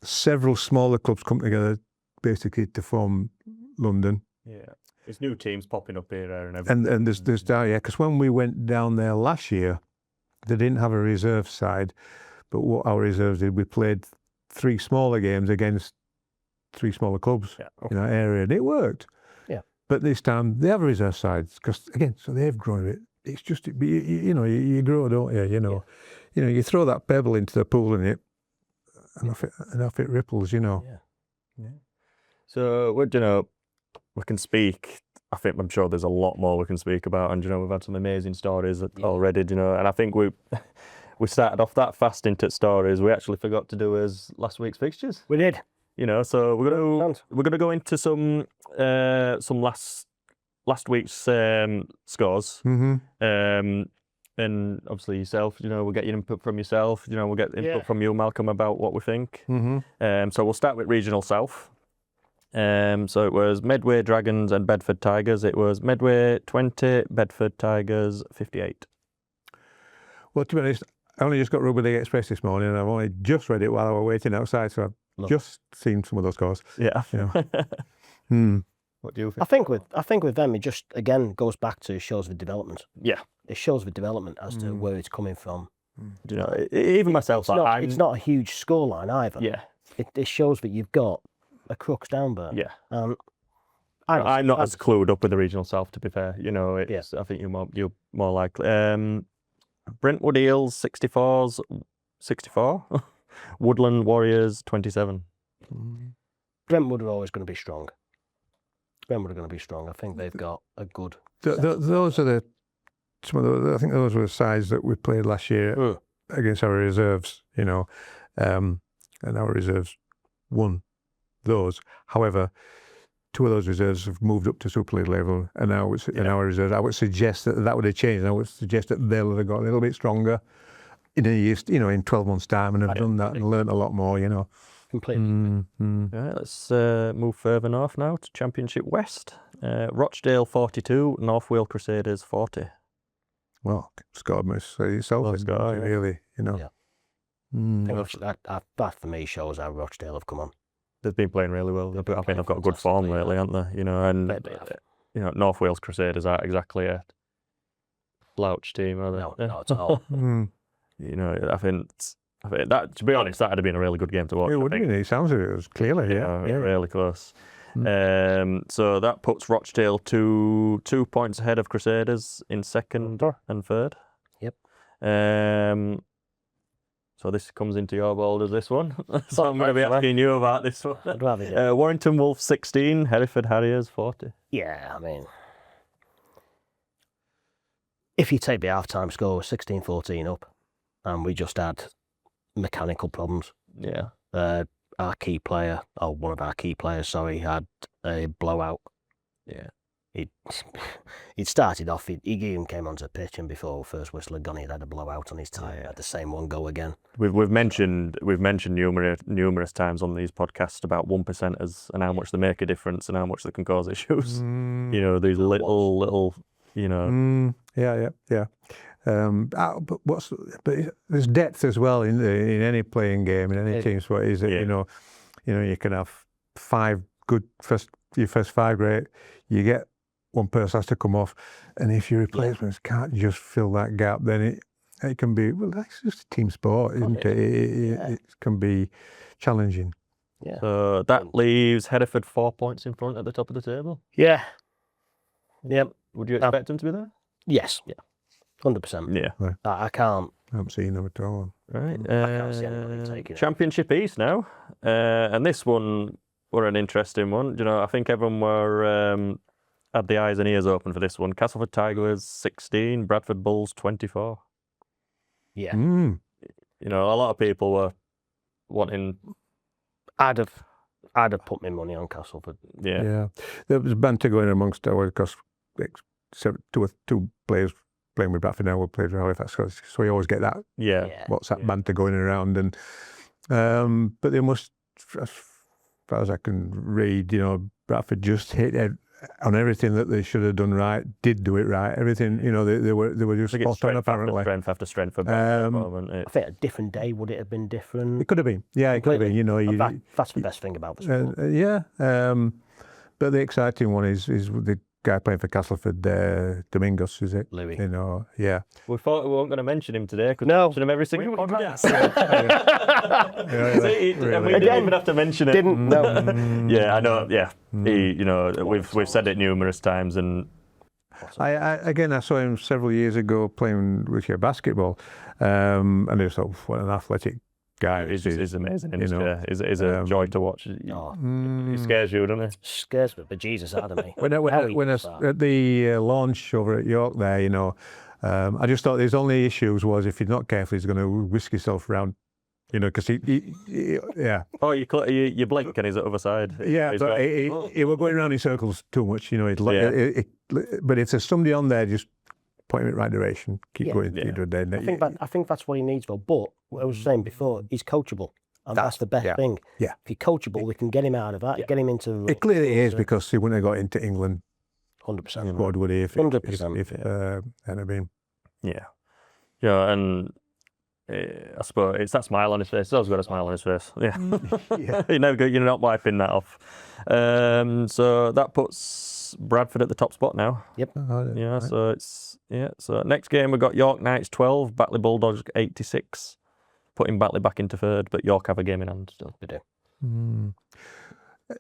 several smaller clubs come together basically to form London. Yeah. There's new teams popping up here, there, and everything. And there's because when we went down there last year, they didn't have a reserve side, but what our reserves did, we played 3 smaller games against 3 smaller clubs in that area, and it worked. Yeah. But this time they have a reserve side because again, so they've grown it. It's just you grow, don't you? You throw that pebble into the pool and off it ripples. Yeah. So we can speak. I'm sure there's a lot more we can speak about, and we've had some amazing stories already. And I think we started off that fast into stories. We actually forgot to do as last week's fixtures. We did. So we're gonna go into some last week's scores. Mm-hmm. And obviously yourself, we'll get your input from yourself. We'll get input from you, Malcolm, about what we think. Mm-hmm. So we'll start with Regional South. So it was Medway Dragons and Bedford Tigers. It was Medway 20, Bedford Tigers 58. Well, to be honest, I only just got Rugby League Express this morning, and I've only just read it while I was waiting outside, so I've just seen some of those scores. Yeah. You know. What do you think? I think with them, it just again goes back to shows the development. Yeah. It shows the development as to where it's coming from. Do you know, even myself, It's not a huge scoreline either. Yeah. It shows that you've got a crux down there. Yeah. I'm not as clued up with the regional south, to be fair. You know, it's. Yeah. I think you're more likely. Brentwood Eels 64s, 64. Woodland Warriors 27. Brentwood are always going to be strong. Brentwood are going to be strong. I think they've got a good. Those are some of the. I think those were the sides that we played last year against our reserves. You know, and our reserves won those. However, two of those reserves have moved up to Super League level, and now in our reserves, I would suggest that would have changed. I would suggest that they'll have got a little bit stronger in a year, in 12 months' time, and have done that and learned a lot more. You know. Completely. Right, let's move further north now to Championship West. Rochdale 42, North Wales Crusaders 40. Well, Scott must say yourself, really, you know. Yeah. That for me shows how Rochdale have come on. They've been playing really well. I think they've got good form lately, haven't they? You know, and North Wales Crusaders aren't exactly a slouch team, are they? No, not at all. You know, I think that, to be honest, that would have been a really good game to watch. It would have been. It sounds like it was clearly, really close. So that puts Rochdale 2 points ahead of Crusaders in second and third. Yep. So this comes into your ball, does this one? So I'm going to be asking you about this one. I'd rather do. Warrington Wolves 16, Hereford Harriers 40. Yeah, I mean, if you take the half-time score 16-14 up, and we just had mechanical problems. Yeah. Our key player, or one of our key players, sorry, had a blowout. Yeah. He'd started off, he even came onto the pitch, and before first whistle had gone, he'd had a blowout on his tyre. Had the same one go again. We've mentioned numerous times on these podcasts about 1%ers and how much they make a difference and how much they can cause issues. You know, these little, you know. Yeah. But there's depth as well in any playing game, in any team sport. Is that you know you can have your first five great, you get one person has to come off, and if your replacements can't just fill that gap, then it can be, well, that's just a team sport, isn't it? It can be challenging. Yeah. So that leaves Hereford 4 points in front at the top of the table. Yeah. Yep. Would you expect them to be there? Yes. Yeah. 100%. Yeah. I can't. I haven't seen them at all. Right. I can't see anybody taking it. Championship East now, and this one were an interesting one. You know, I think everyone were had the eyes and ears open for this one. Castleford Tigers 16, Bradford Bulls 24. Yeah. You know, a lot of people were wanting. I'd have put my money on Castleford. Yeah. There was banter going amongst our, because two players playing with Bradford now will play with Halifax, so you always get that WhatsApp banter going around, and but they must, as far as I can read, you know, Bradford just hit on everything that they should have done right, did do it right. Everything, you know, they were just spot on apparently. Strength after strength for Bradford at the moment. I think a different day would it have been different? It could have been, it could have been. You know, that's the best thing about the sport. But the exciting one is the guy playing for Castleford, Domingos, is it? Louis. You know, yeah. We thought we weren't going to mention him today. Could mention him every single podcast. We didn't even have to mention it. Didn't know. Yeah, I know. Yeah, you know, we've said it numerous times, and I saw him several years ago playing wheelchair basketball, and I thought, what an athletic guy. He's amazing. He's a joy to watch. He scares you, doesn't he? Scares me, but Jesus out of me. When I at the launch over at York there, you know, I just thought his only issues was if you're not careful, he's going to whisk himself around. You know, because he Oh, you blink and he's at the other side. Yeah, but he was going around in circles too much. You know, but if there's somebody on there, just point him in the right direction. Keep going. I think that's what he needs, though. But what I was saying before, he's coachable, and that's the best thing. Yeah, if he's coachable, we can get him out of that. Get him into. It clearly is, because he wouldn't have got into England. 100%. Squad, would he? 100%. If had been. Yeah, and I suppose it's that smile on his face. He's always got a smile on his face. Yeah, Yeah. you're not wiping that off. So that puts Bradford at the top spot now. Yep. Yeah, Right. so it's So next game we've got York Knights 12, Batley Bulldogs 86, putting Batley back into third, but York have a game in hand still. They do.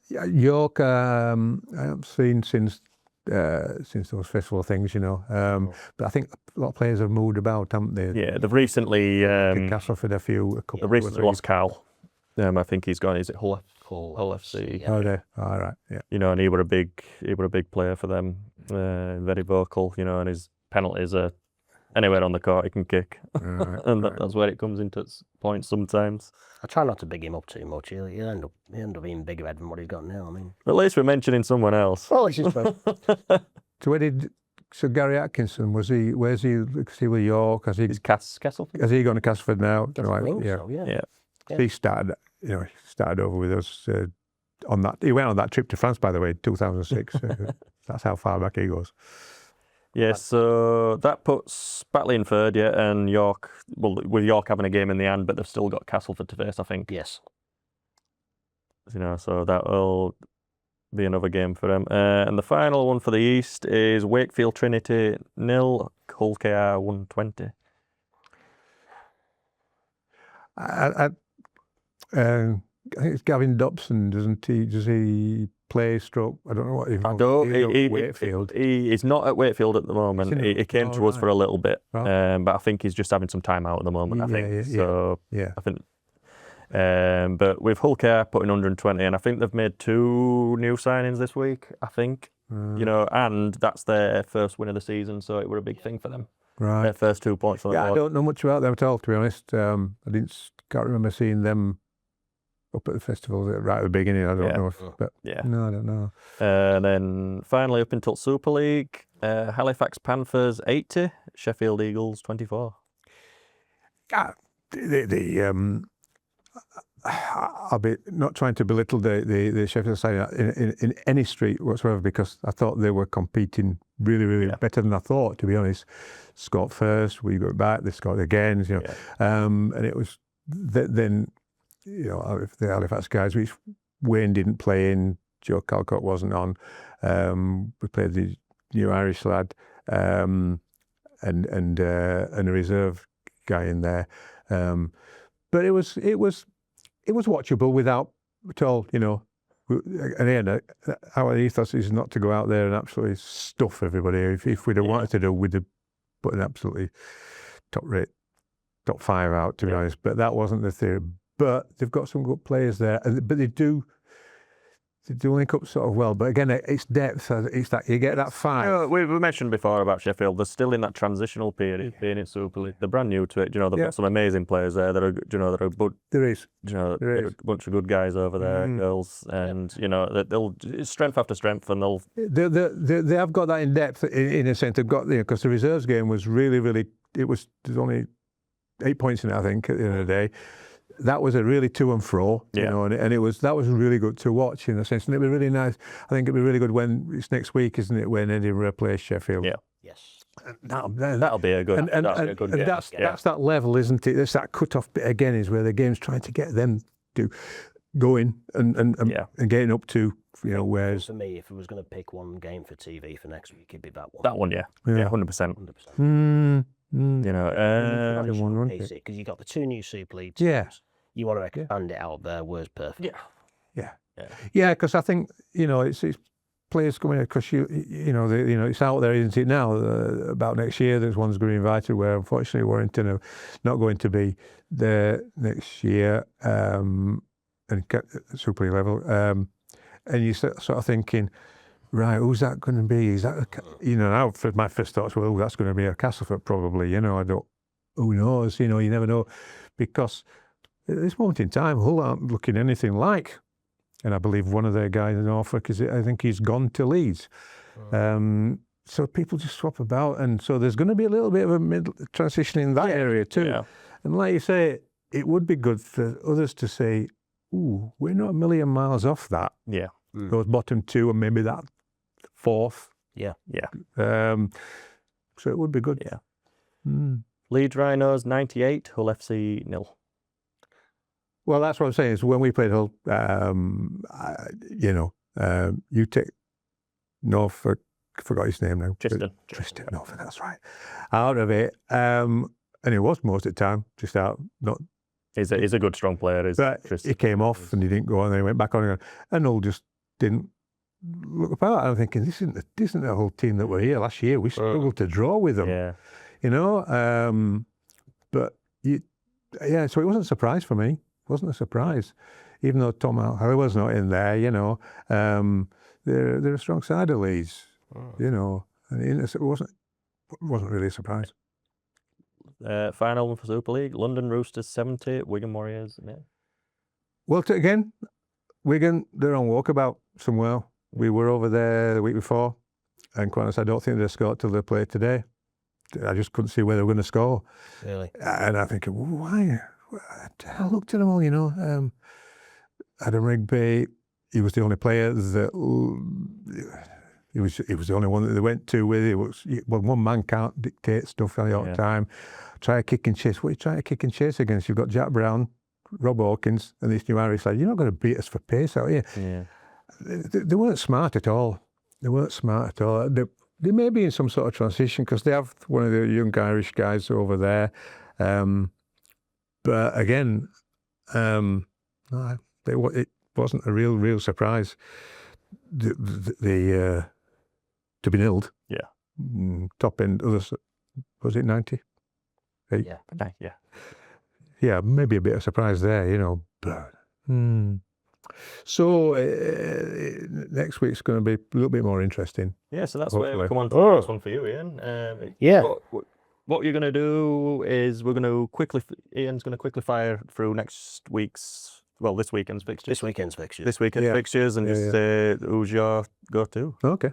Yeah, York, I haven't seen since those festival things, but I think a lot of players have moved about, haven't they? Yeah, they've recently Castleford a couple. they've recently lost Carl. I think he's gone. Is it Hull FC? Yeah. Oh, they. All right. Yeah. And he were a big player for them. Very vocal, and his penalties are anywhere on the court he can kick, Right, and right. that's where it comes into points sometimes. I try not to big him up too much. He'll end up being bigger head than what he's got now. I mean, At least we're mentioning someone else. well, it's just fun. So Gary Atkinson, where's he? Because he was York. Has Is Castle? he gone to Castleford now? I think yeah. so, yeah. Yeah. He started over with us on that. He went on that trip to France, by the way, 2006. That's how far back he goes. Yeah, so that puts Batley in third, and York, with York having a game in the hand, but they've still got Castleford to face, I think. Yes. So that will be another game for them. And the final one for the East is Wakefield Trinity 0, Hull KR 120. I think it's Gavin Dobson, doesn't he? Does he play stroke? I don't know what Wakefield. He's not at Wakefield at the moment. Isn't he? He came to us for a little bit, Right. but I think he's just having some time out at the moment. I think so. Yeah. I think. But with Hull KR putting 120, and I think they've made 2 new signings this week. I think and that's their first win of the season, so it were a big thing for them. Right. Their first 2 points on the Yeah, I board. don't know much about them at all, to be honest. I can't remember seeing them up at the festival right at the beginning. I don't know, but Yeah. no, I don't know. And then finally up until Super League, Halifax Panthers 80, Sheffield Eagles 24. I'll be not trying to belittle the Sheffield side in any street whatsoever, because I thought they were competing really better than I thought, to be honest. Scored first, we got back, they scored again, and it was then the Halifax guys, which Wayne didn't play in, Joe Calcott wasn't on. We played the new Irish lad and a reserve guy in there, but it was watchable without at all, And again, our ethos is not to go out there and absolutely stuff everybody. If we'd have wanted to do, we'd have put an absolutely top 5 out, to be honest. But that wasn't the theory. But they've got some good players there, but they do link up sort of well. But again, it's depth. It's that you get that 5. We mentioned before about Sheffield. They're still in that transitional period, being in Super League. They're brand new to it. They've got some amazing players there. There is a bunch of good guys over there, girls, and they'll strength after strength, and they have got that in depth in a sense. They've got because the reserves game was really. There's only 8 points in it, I think, at the end of the day. That was a really to and fro, and that was really good to watch in a sense, and it'd be really nice. I think it'd be really good when it's next week, isn't it? When Edinburgh plays Sheffield. Yeah. Yes. That'll be a good. And game. that's that level, isn't it? That's that cut-off bit again, is where the game's trying to get them to going and getting up to whereas For me, if I was going to pick one game for TV for next week, it'd be that one. That one, 100%. 100%. One, because you got the 2 new Super League teams. Yeah. You want to expand it out there. Where's perfect? Yeah, because I think it's players coming because it's out there, isn't it now? About next year, there's one's going to be invited where unfortunately Warrington are not going to be there next year, and Super League level, and you sort of thinking, right, who's that going to be? Is that now my first thoughts were, that's going to be a Castleford probably. I don't. Who knows? You never know, because at this moment in time, Hull aren't looking anything like, and I believe one of their guys in Norfolk I think he's gone to Leeds. So people just swap about, and so there's going to be a little bit of a middle transition in that area too. Yeah. And like you say, it would be good for others to say, "Ooh, we're not a million miles off that." Yeah, those bottom 2 and maybe that 4th. Yeah. So it would be good. Yeah. Leeds Rhinos 98, Hull FC 0. Well, that's what I'm saying. Is when we played Hull, you take Norfolk, forgot his name now. Tristan Norfolk, that's right. Out of it, and he was most of the time just out. Not. He's a good, strong player. But he came off and he didn't go on. Then he went back on again, and Hull just didn't look about. I'm thinking this isn't the whole team that were here last year. We struggled to draw with them. Yeah. But so it wasn't a surprise for me. It wasn't a surprise, even though Tom Halliwell's not in there. They're a strong side of Leeds. And it wasn't really a surprise. Final one for Super League: London Roosters 70, Wigan Warriors 0. Well, again, Wigan, they're on walkabout somewhere. We were over there the week before, and quite honestly, I don't think they scored till they played today. I just couldn't see where they were going to score. Really? And I think, why? I looked at them all, Adam Rigby, he was the only player that he was the only one that they went to with. One man can't dictate stuff all the time. Try a kick and chase. What are you trying to kick and chase against? You've got Jack Brown, Rob Hawkins, and this new Irish lad. You're not going to beat us for pace out here. Yeah. They weren't smart at all. They may be in some sort of transition because they have one of the young Irish guys over there. But again, it wasn't a real surprise. To be nilled. Yeah. Top end, was it 90? Yeah. Yeah, maybe a bit of surprise there, But, So next week's going to be a little bit more interesting. Yeah, so that's where we come on to the first one for you, Ian. What you're going to do is Ian's going to quickly fire through this weekend's fixtures. Fixtures and just say who's your go-to. Okay.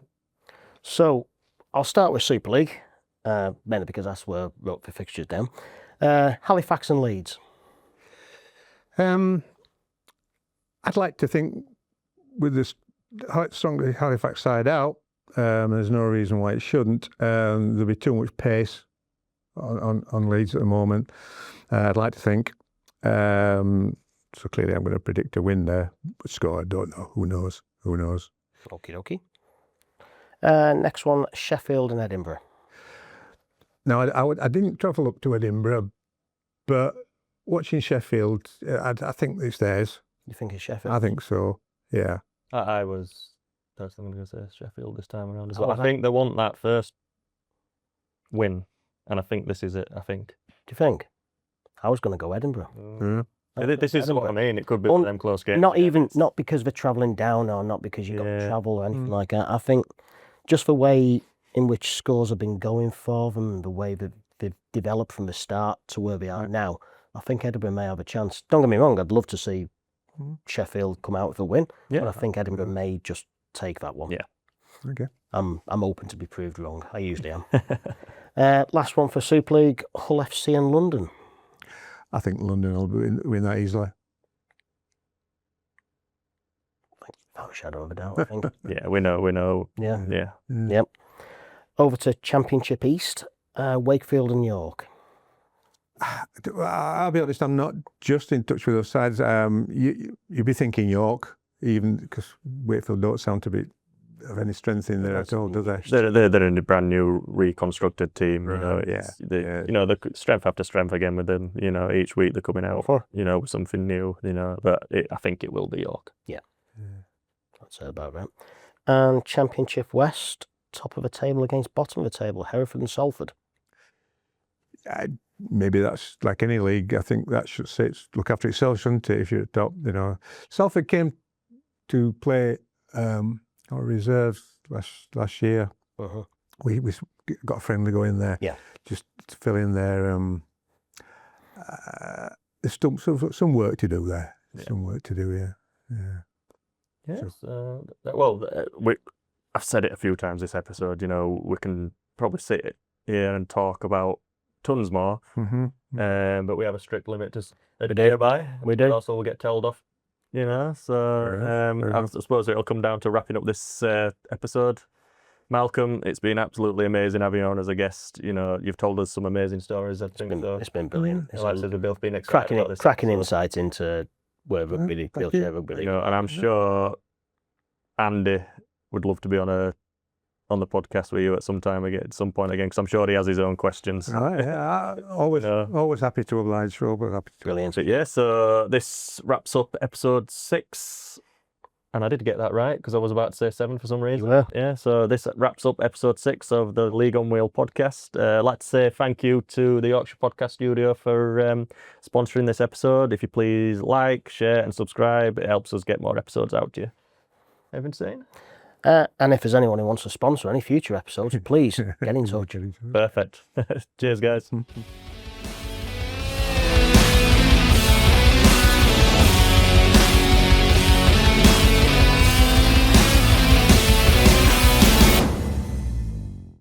So I'll start with Super League, mainly because that's where I wrote the fixtures down. Halifax and Leeds. I'd like to think with this strong Halifax side out, there's no reason why it shouldn't. There'll be too much pace on Leeds at the moment. I'd like to think. So clearly I'm going to predict a win there. But score, I don't know. Who knows? Okie dokie. Next one, Sheffield and Edinburgh. Now, I didn't travel up to Edinburgh, but watching Sheffield, I think it's theirs. You think it's Sheffield? I think so, yeah. I was personally going to say Sheffield this time around as well. I think they want that first win, and I think this is it, I think. Do you think? I was going to go Edinburgh. This is what I mean. It could be them close games. Not because they're travelling down or not because you've got to travel or anything like that. I think just the way in which scores have been going for them, the way that they've developed from the start to where they are now, I think Edinburgh may have a chance. Don't get me wrong, I'd love to see Sheffield come out with a win, but I think Edinburgh may just take that one. Yeah. Okay. I'm open to be proved wrong. I usually am. Last one for Super League, Hull FC and London. I think London will win that easily. Without a shadow of a doubt, I think. Yeah, we know. Yeah. Yep. Over to Championship East, Wakefield and York. I'll be honest, I'm not just in touch with those sides. You'd be thinking York, even because Wakefield don't sound to be of any strength in there at all, do they? They're in a brand new reconstructed team. Right. The strength after strength again with them. Each week they're coming out, with something new. But I think it will be York. Yeah. That's about right. And Championship West, top of the table against bottom of the table, Hereford and Salford. Maybe that's like any league. I think that should look after itself, shouldn't it? If you're at top, Salford came to play our reserves last year. We got a friendly go in there. Yeah. Just to fill in there. There's still some work to do there. Yeah. Some work to do here. Yeah. Yes. I've said it a few times this episode. We can probably sit here and talk about tons more, but we have a strict limit to adhere by. We do. Also, we'll get told off. So I suppose it'll come down to wrapping up this episode. Malcolm, it's been absolutely amazing having you on as a guest. You know, you've told us some amazing stories. I think so. It's been brilliant. Like I said, we've both been excited about this cracking episode. insight into wheelchair rugby league. You know, and I'm sure Andy would love to be on the podcast with you at some point again, because I'm sure he has his own questions. Always happy to oblige, Robert. Happy to. Brilliant. But yeah, so this wraps up episode 6. And I did get that right because I was about to say 7 for some reason. You were. Yeah, so this wraps up episode 6 of the League on Wheel podcast. I'd like to say thank you to the Yorkshire Podcast Studio for sponsoring this episode. If you please like, share and subscribe, it helps us get more episodes out to you. Anything to say? And if there's anyone who wants to sponsor any future episodes, please get in touch. Perfect. Cheers, guys.